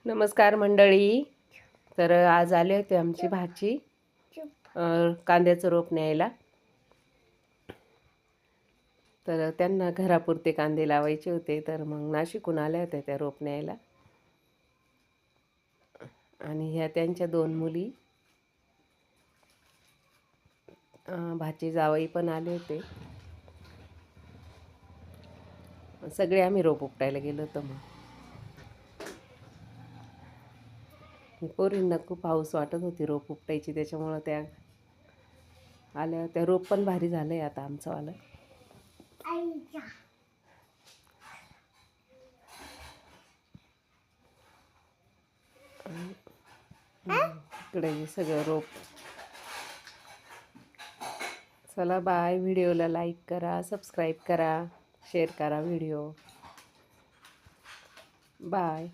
नमस्कार मंडळी. तर आज आले होते आमची भाची कांद्याचं रोप न्यायला. तर त्यांना घरापुरते कांदे लावायचे होते, तर मग नाशिकहून आल्या होत्या त्या रोप न्यायला. आणि ह्या त्यांच्या 2 मुली, भाची जावई पण आले होते. सगळे आम्ही रोप उपटायला गेलो होतो. मग पोरींना खूप हौस वाटत होती रोप उपटायची, त्याच्यामुळं त्या आल्या होत्या. रोप पण भारी झालं आहे आता आमचंवालं. इकडे सगळं रोप. चला बाय. व्हिडिओला लाईक करा, सबस्क्राईब करा, शेअर करा व्हिडिओ. बाय.